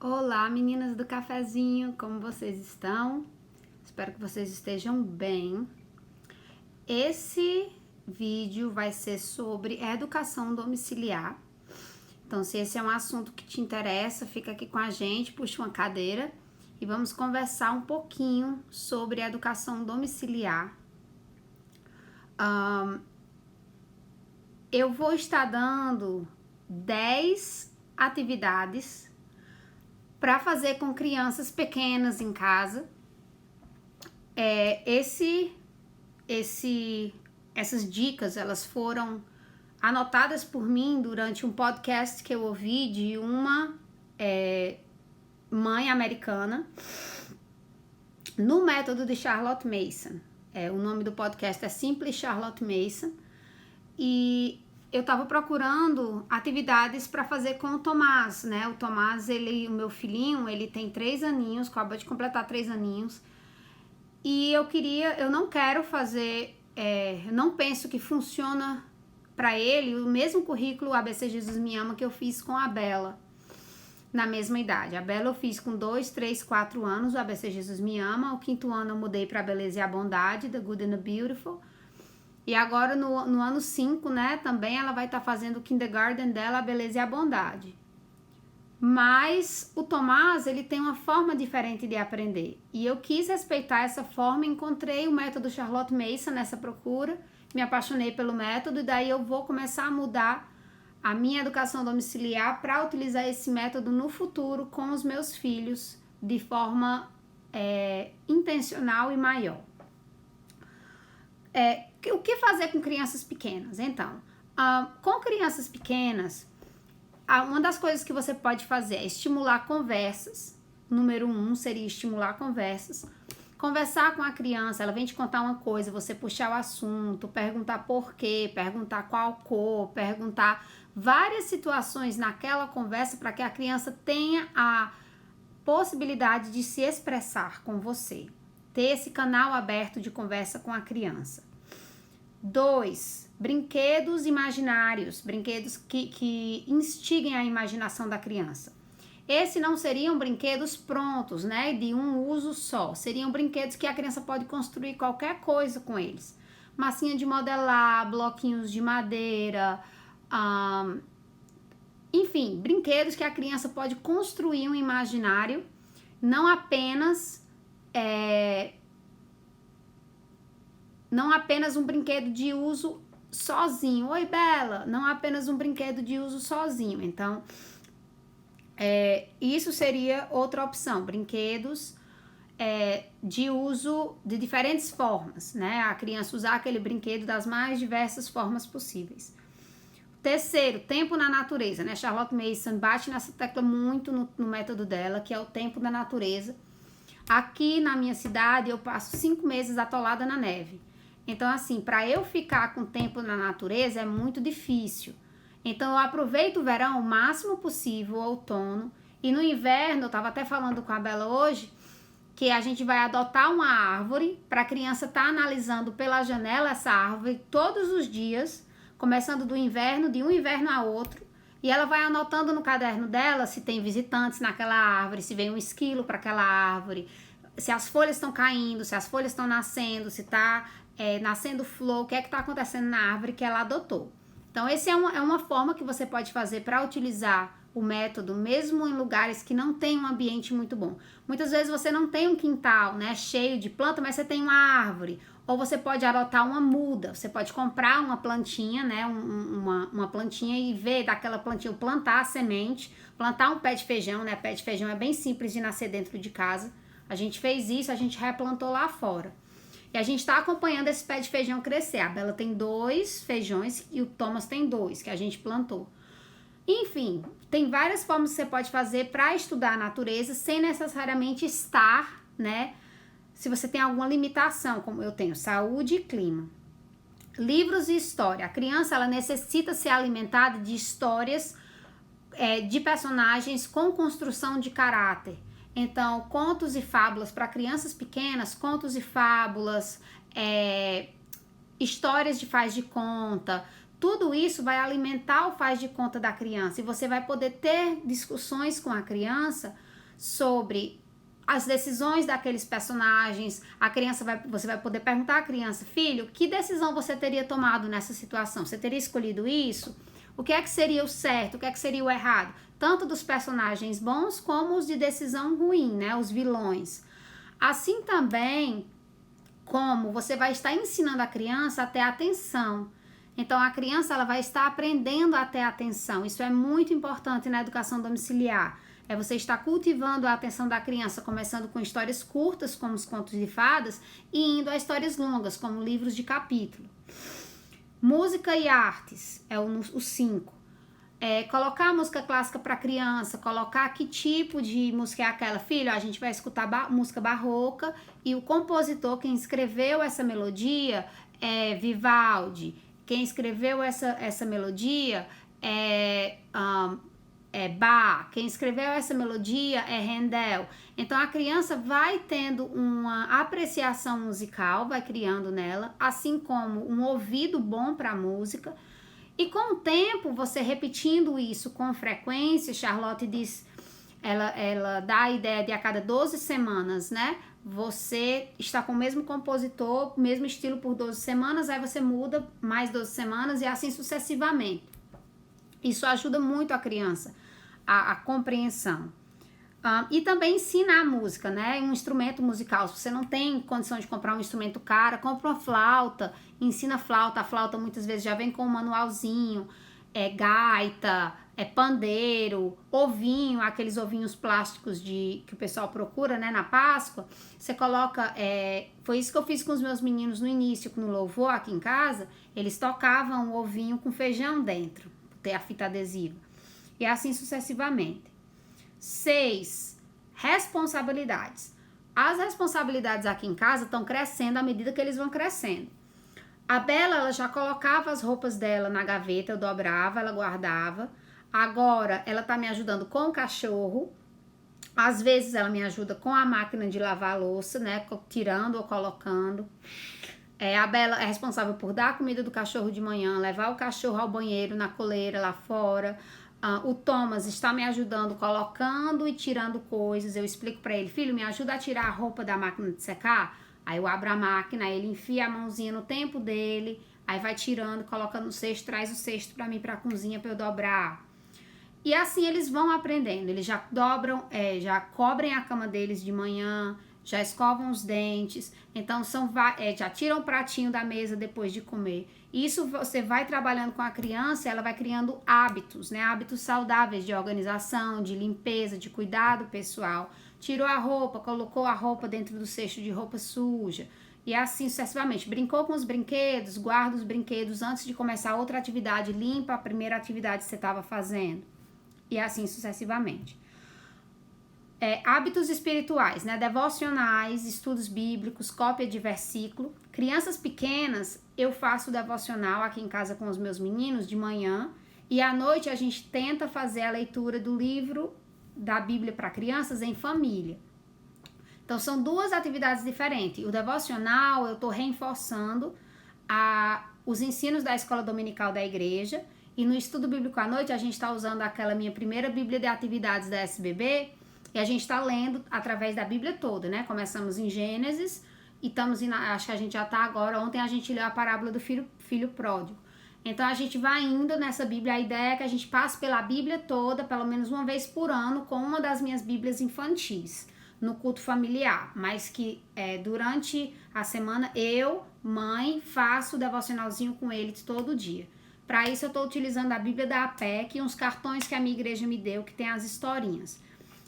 Olá, meninas do cafezinho, como vocês estão? Espero que vocês estejam bem. Esse vídeo vai ser sobre educação domiciliar. Então, se esse é um assunto que te interessa, fica aqui com a gente, puxa uma cadeira e vamos conversar um pouquinho sobre educação domiciliar. Eu vou estar dando 10 atividades para fazer com crianças pequenas em casa. Essas dicas, elas foram anotadas por mim durante um podcast que eu ouvi de uma mãe americana no método de Charlotte Mason. O nome do podcast é Simply Charlotte Mason. E eu estava procurando atividades para fazer com o Tomás, né? O Tomás, o meu filhinho, ele tem 3 aninhos, acaba de completar 3 aninhos. E eu não quero fazer, eu não penso que funciona para ele o mesmo currículo ABC Jesus Me Ama que eu fiz com a Bela, na mesma idade. A Bela eu fiz com 2, 3, 4 anos, o ABC Jesus Me Ama. O 5º ano eu mudei para a Beleza e a Bondade, The Good and the Beautiful. E agora no ano 5, né, também ela vai estar fazendo o kindergarten dela, a Beleza e a Bondade. Mas o Tomás, ele tem uma forma diferente de aprender. E eu quis respeitar essa forma, encontrei o método Charlotte Mason nessa procura, me apaixonei pelo método e daí eu vou começar a mudar a minha educação domiciliar para utilizar esse método no futuro com os meus filhos de forma intencional e maior. O que fazer com crianças pequenas? Então, com crianças pequenas, uma das coisas que você pode fazer é estimular conversas. Número 1 seria estimular conversas. Conversar com a criança, ela vem te contar uma coisa, você puxar o assunto, perguntar por quê, perguntar qual cor, perguntar várias situações naquela conversa para que a criança tenha a possibilidade de se expressar com você. Ter esse canal aberto de conversa com a criança. 2, brinquedos imaginários, brinquedos que instiguem a imaginação da criança. Esses não seriam brinquedos prontos, né, de um uso só. Seriam brinquedos que a criança pode construir qualquer coisa com eles. Massinha de modelar, bloquinhos de madeira, enfim, brinquedos que a criança pode construir um imaginário, não apenas um brinquedo de uso sozinho. Oi, Bela! Não apenas um brinquedo de uso sozinho. Então, isso seria outra opção. Brinquedos de uso de diferentes formas, né? A criança usar aquele brinquedo das mais diversas formas possíveis. Terceiro, tempo na natureza, né? Charlotte Mason bate nessa tecla muito no método dela, que é o tempo da natureza. Aqui na minha cidade, eu passo 5 meses atolada na neve. Então, assim, para eu ficar com tempo na natureza é muito difícil. Então, eu aproveito o verão o máximo possível, o outono. E no inverno, eu estava até falando com a Bela hoje, que a gente vai adotar uma árvore para a criança estar analisando pela janela essa árvore todos os dias, começando do inverno, de um inverno a outro. E ela vai anotando no caderno dela se tem visitantes naquela árvore, se vem um esquilo para aquela árvore, se as folhas estão caindo, se as folhas estão nascendo, se está nascendo flor, o que é que está acontecendo na árvore que ela adotou. Então, essa é uma forma que você pode fazer para utilizar o método, mesmo em lugares que não tem um ambiente muito bom. Muitas vezes você não tem um quintal, né, cheio de planta, mas você tem uma árvore. Ou você pode adotar uma muda, você pode comprar uma plantinha, né, uma plantinha e ver daquela plantinha, plantar a semente, plantar um pé de feijão, né, pé de feijão é bem simples de nascer dentro de casa. A gente fez isso, a gente replantou lá fora. E a gente está acompanhando esse pé de feijão crescer. A Bela tem 2 feijões e o Thomas tem 2, que a gente plantou. Enfim, tem várias formas que você pode fazer para estudar a natureza sem necessariamente estar, né? Se você tem alguma limitação, como eu tenho, saúde e clima. Livros e história. A criança, ela necessita ser alimentada de histórias de personagens com construção de caráter. Então, contos e fábulas para crianças pequenas, contos e fábulas, histórias de faz de conta, tudo isso vai alimentar o faz de conta da criança e você vai poder ter discussões com a criança sobre as decisões daqueles personagens. Você vai poder perguntar à criança: filho, que decisão você teria tomado nessa situação? Você teria escolhido isso? O que é que seria o certo? O que é que seria o errado? Tanto dos personagens bons como os de decisão ruim, né? Os vilões. Assim também como você vai estar ensinando a criança a ter atenção. Então, a criança ela vai estar aprendendo a ter atenção. Isso é muito importante na educação domiciliar. É você estar cultivando a atenção da criança, começando com histórias curtas, como os contos de fadas, e indo a histórias longas, como livros de capítulo. Música e artes é o 5. Colocar música clássica para criança, colocar que tipo de música é aquela. Filho, a gente vai escutar música barroca e o compositor, quem escreveu essa melodia é Vivaldi. Quem escreveu essa melodia é Bach. Quem escreveu essa melodia é Handel. Então, a criança vai tendo uma apreciação musical, vai criando nela, assim como um ouvido bom para a música. E com o tempo, você repetindo isso com frequência, Charlotte diz, ela dá a ideia de a cada 12 semanas, né? Você está com o mesmo compositor, mesmo estilo por 12 semanas, aí você muda mais 12 semanas e assim sucessivamente. Isso ajuda muito a criança, a compreensão. E também ensina a música, né? Um instrumento musical. Se você não tem condição de comprar um instrumento caro, compra uma flauta, ensina flauta. A flauta muitas vezes já vem com um manualzinho, gaita, pandeiro, ovinho, aqueles ovinhos plásticos que o pessoal procura, né, na Páscoa. Você coloca, foi isso que eu fiz com os meus meninos no início, no louvor aqui em casa. Eles tocavam o ovinho com feijão dentro, ter a fita adesiva. E assim sucessivamente. 6. Responsabilidades. As responsabilidades aqui em casa estão crescendo à medida que eles vão crescendo. A Bela, ela já colocava as roupas dela na gaveta, eu dobrava, ela guardava. Agora, ela tá me ajudando com o cachorro. Às vezes, ela me ajuda com a máquina de lavar a louça, né? Tirando ou colocando. A Bela é responsável por dar a comida do cachorro de manhã, levar o cachorro ao banheiro, na coleira, lá fora. O Thomas está me ajudando colocando e tirando coisas. Eu explico para ele: filho, me ajuda a tirar a roupa da máquina de secar. Aí eu abro a máquina, ele enfia a mãozinha no tempo dele, aí vai tirando, coloca no cesto, traz o cesto para mim, para a cozinha, para eu dobrar. E assim eles vão aprendendo. Eles já dobram, já cobrem a cama deles de manhã, já escovam os dentes, então já tiram o pratinho da mesa depois de comer. Isso você vai trabalhando com a criança, ela vai criando hábitos, né? Hábitos saudáveis de organização, de limpeza, de cuidado pessoal. Tirou a roupa, colocou a roupa dentro do cesto de roupa suja. E assim sucessivamente. Brincou com os brinquedos, guarda os brinquedos antes de começar outra atividade, limpa a primeira atividade que você estava fazendo. E assim sucessivamente. Hábitos espirituais, né? Devocionais, estudos bíblicos, cópia de versículo. Crianças pequenas, eu faço devocional aqui em casa com os meus meninos de manhã, e à noite a gente tenta fazer a leitura do livro da Bíblia para crianças em família. Então são duas atividades diferentes. O devocional eu estou reforçando os ensinos da escola dominical da igreja, e no estudo bíblico à noite a gente está usando aquela minha primeira Bíblia de atividades da SBB, e a gente está lendo através da Bíblia toda, né? Começamos em Gênesis e estamos indo, acho que a gente já está agora. Ontem a gente leu a parábola do filho pródigo. Então a gente vai indo nessa Bíblia. A ideia é que a gente passe pela Bíblia toda, pelo menos uma vez por ano, com uma das minhas Bíblias infantis, no culto familiar. Mas que durante a semana eu, mãe, faço o devocionalzinho com eles todo dia. Para isso eu estou utilizando a Bíblia da APEC e uns cartões que a minha igreja me deu, que tem as historinhas.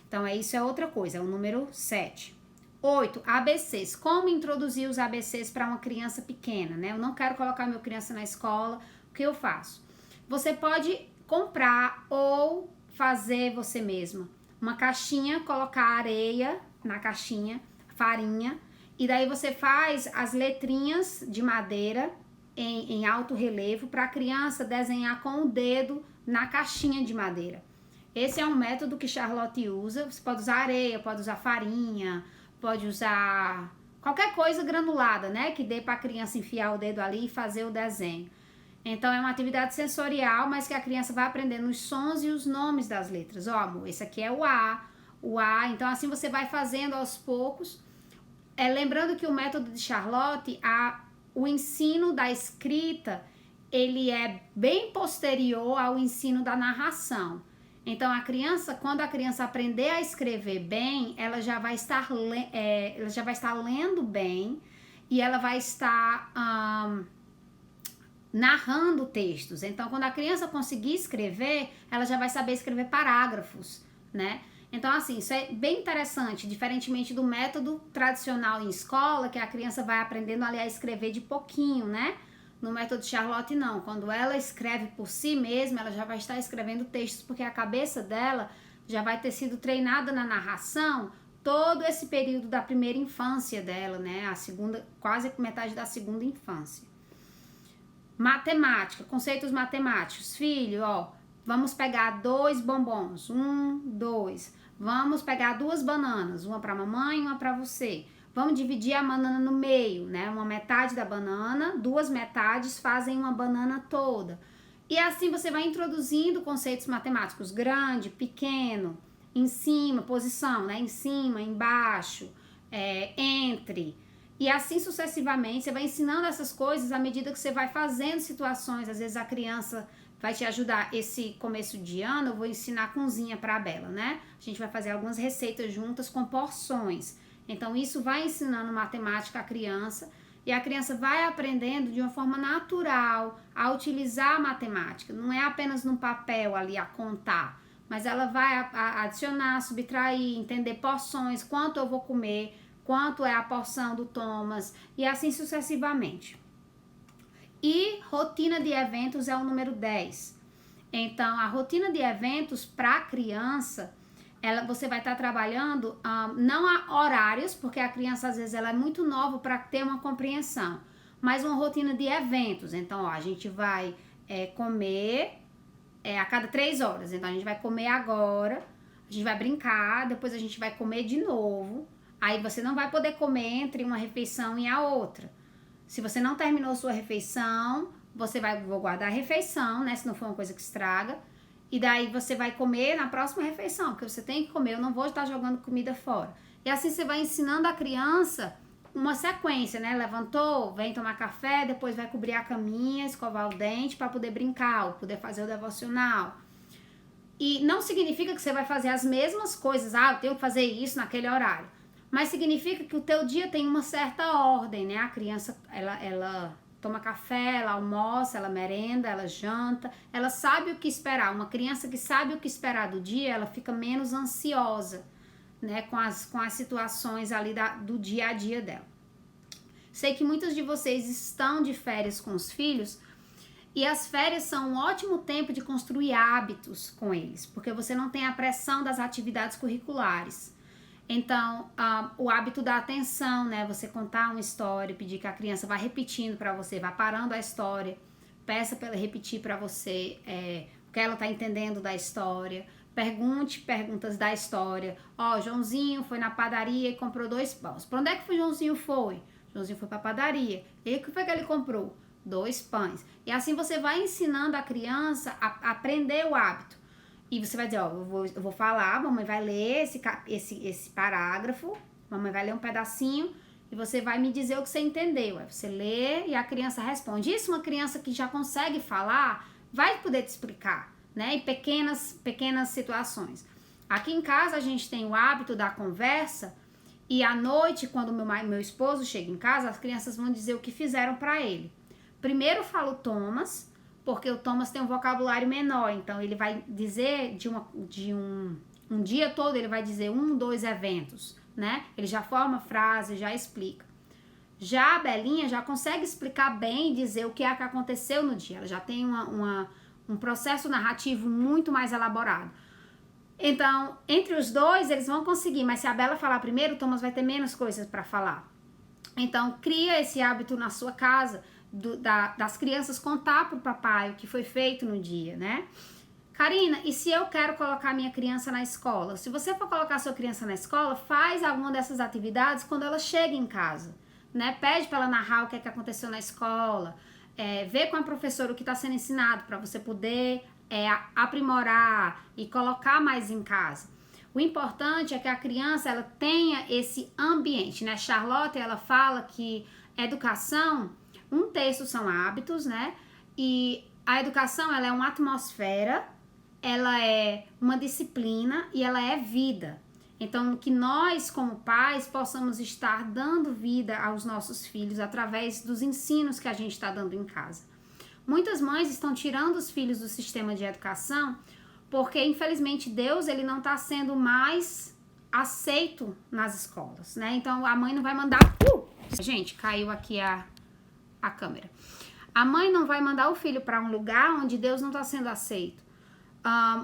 Então, isso é outra coisa, é o número 7. 8, ABCs. Como introduzir os ABCs para uma criança pequena, né? Eu não quero colocar minha criança na escola. O que eu faço? Você pode comprar ou fazer você mesma uma caixinha, colocar areia na caixinha, farinha, e daí você faz as letrinhas de madeira em alto relevo para a criança desenhar com o dedo na caixinha de madeira. Esse é um método que Charlotte usa. Você pode usar areia, pode usar farinha, pode usar qualquer coisa granulada, né? Que dê para a criança enfiar o dedo ali e fazer o desenho. Então, é uma atividade sensorial, mas que a criança vai aprendendo os sons e os nomes das letras. Ó, amor, esse aqui é o A, o A. Então, assim você vai fazendo aos poucos. Lembrando que o método de Charlotte, o ensino da escrita, ele é bem posterior ao ensino da narração. Então, quando a criança aprender a escrever bem, ela já vai estar lendo bem e ela vai estar narrando textos. Então, quando a criança conseguir escrever, ela já vai saber escrever parágrafos, né? Então, assim, isso é bem interessante, diferentemente do método tradicional em escola, que a criança vai aprendendo ali a escrever de pouquinho, né? No método Charlotte, não. Quando ela escreve por si mesma, ela já vai estar escrevendo textos, porque a cabeça dela já vai ter sido treinada na narração todo esse período da primeira infância dela, né? Quase metade da segunda infância. Matemática, conceitos matemáticos. Filho, vamos pegar 2 bombons. 1, 2. Vamos pegar 2 bananas. Uma para mamãe e uma para você. Vamos dividir a banana no meio, né? Uma metade da banana, 2 metades fazem uma banana toda. E assim você vai introduzindo conceitos matemáticos. Grande, pequeno, em cima, posição, né? Em cima, embaixo, entre. E assim sucessivamente, você vai ensinando essas coisas à medida que você vai fazendo situações. Às vezes a criança vai te ajudar. Esse começo de ano eu vou ensinar cozinha para a Bela, né? A gente vai fazer algumas receitas juntas com porções. Então isso vai ensinando matemática à criança e a criança vai aprendendo de uma forma natural a utilizar a matemática. Não é apenas no papel ali a contar, mas ela vai adicionar, subtrair, entender porções, quanto eu vou comer, quanto é a porção do Thomas e assim sucessivamente. E rotina de eventos é o número 10. Então, a rotina de eventos para a criança, você vai estar trabalhando não a horários, porque a criança às vezes ela é muito nova para ter uma compreensão, mas uma rotina de eventos. Então, a gente vai comer a cada 3 horas. Então, a gente vai comer agora, a gente vai brincar, depois a gente vai comer de novo. Aí você não vai poder comer entre uma refeição e a outra. Se você não terminou sua refeição, vou guardar a refeição, né? Se não for uma coisa que estraga. E daí você vai comer na próxima refeição, porque você tem que comer, eu não vou estar jogando comida fora. E assim você vai ensinando a criança uma sequência, né? Levantou, vem tomar café, depois vai cobrir a caminha, escovar o dente para poder brincar, ou poder fazer o devocional. E não significa que você vai fazer as mesmas coisas, eu tenho que fazer isso naquele horário. Mas significa que o teu dia tem uma certa ordem, né? A criança, ela toma café, ela almoça, ela merenda, ela janta, ela sabe o que esperar. Uma criança que sabe o que esperar do dia, ela fica menos ansiosa, né? Com as situações ali do dia a dia dela. Sei que muitos de vocês estão de férias com os filhos e as férias são um ótimo tempo de construir hábitos com eles, porque você não tem a pressão das atividades curriculares. Então, o hábito da atenção, né? Você contar uma história, pedir que a criança vá repetindo para você, vá parando a história, peça para ela repetir para você o que ela está entendendo da história, pergunte perguntas da história. Joãozinho foi na padaria e comprou 2 pães. Para onde é que o Joãozinho foi? Joãozinho foi para a padaria. E o que foi que ele comprou? 2 pães. E assim você vai ensinando a criança a aprender o hábito. E você vai dizer, eu vou falar, mamãe vai ler esse parágrafo, mamãe vai ler um pedacinho e você vai me dizer o que você entendeu. Aí você lê e a criança responde. Isso uma criança que já consegue falar vai poder te explicar, né? Em pequenas situações. Aqui em casa a gente tem o hábito da conversa e à noite, quando meu esposo chega em casa, as crianças vão dizer o que fizeram para ele. Primeiro fala o Thomas, porque o Thomas tem um vocabulário menor, então ele vai dizer um dia todo, ele vai dizer 1, 2 eventos, né? Ele já forma frase, já explica. Já a Belinha já consegue explicar bem e dizer o que é que aconteceu no dia, ela já tem um processo narrativo muito mais elaborado. Então, entre os dois, eles vão conseguir, mas se a Bela falar primeiro, o Thomas vai ter menos coisas para falar. Então, cria esse hábito na sua casa, das crianças contar pro papai o que foi feito no dia, né? Karina, e se eu quero colocar minha criança na escola? Se você for colocar sua criança na escola, faz alguma dessas atividades quando ela chega em casa, né? Pede para ela narrar o que é que aconteceu na escola, vê com a professora o que está sendo ensinado para você poder aprimorar e colocar mais em casa. O importante é que a criança ela tenha esse ambiente, né? Charlotte, ela fala que educação, um terço são hábitos, né? E a educação, ela é uma atmosfera, ela é uma disciplina e ela é vida. Então, que nós, como pais, possamos estar dando vida aos nossos filhos através dos ensinos que a gente está dando em casa. Muitas mães estão tirando os filhos do sistema de educação porque, infelizmente, Deus ele não está sendo mais aceito nas escolas, né? Então, a mãe não vai mandar... Gente, caiu aqui a câmera. A mãe não vai mandar o filho para um lugar onde Deus não está sendo aceito.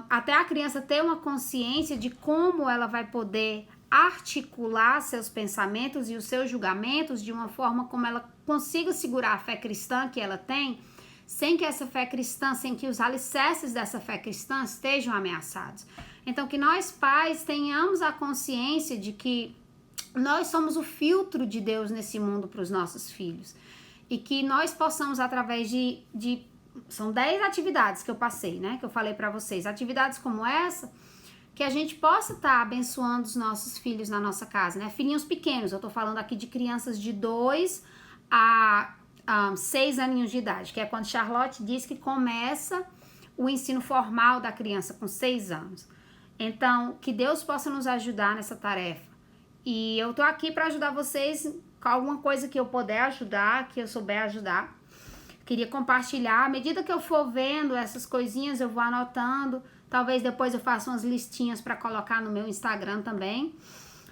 Até a criança ter uma consciência de como ela vai poder articular seus pensamentos e os seus julgamentos de uma forma como ela consiga segurar a fé cristã que ela tem, sem que essa fé cristã, sem que os alicerces dessa fé cristã estejam ameaçados. Então, que nós pais tenhamos a consciência de que nós somos o filtro de Deus nesse mundo para os nossos filhos. E que nós possamos, através de são 10 atividades que eu passei, né? Que eu falei para vocês. Atividades como essa, que a gente possa estar abençoando os nossos filhos na nossa casa, né? Filhinhos pequenos, eu tô falando aqui de crianças de 2 a 6 aninhos de idade, que é quando Charlotte diz que começa o ensino formal da criança com 6 anos. Então, que Deus possa nos ajudar nessa tarefa. E eu tô aqui para ajudar vocês com alguma coisa que eu puder ajudar, que eu souber ajudar. Queria compartilhar, à medida que eu for vendo essas coisinhas, eu vou anotando, talvez depois eu faça umas listinhas para colocar no meu Instagram também,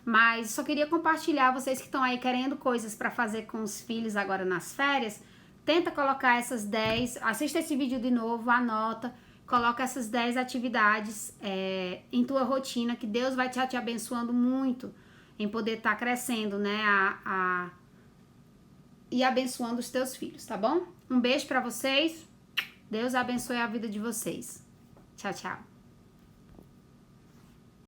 mas só queria compartilhar, vocês que estão aí querendo coisas para fazer com os filhos agora nas férias, tenta colocar essas 10, assista esse vídeo de novo, anota, coloca essas 10 atividades em tua rotina, que Deus vai te abençoando muito em poder estar crescendo, né, e abençoando os teus filhos, tá bom? Um beijo pra vocês. Deus abençoe a vida de vocês. Tchau, tchau.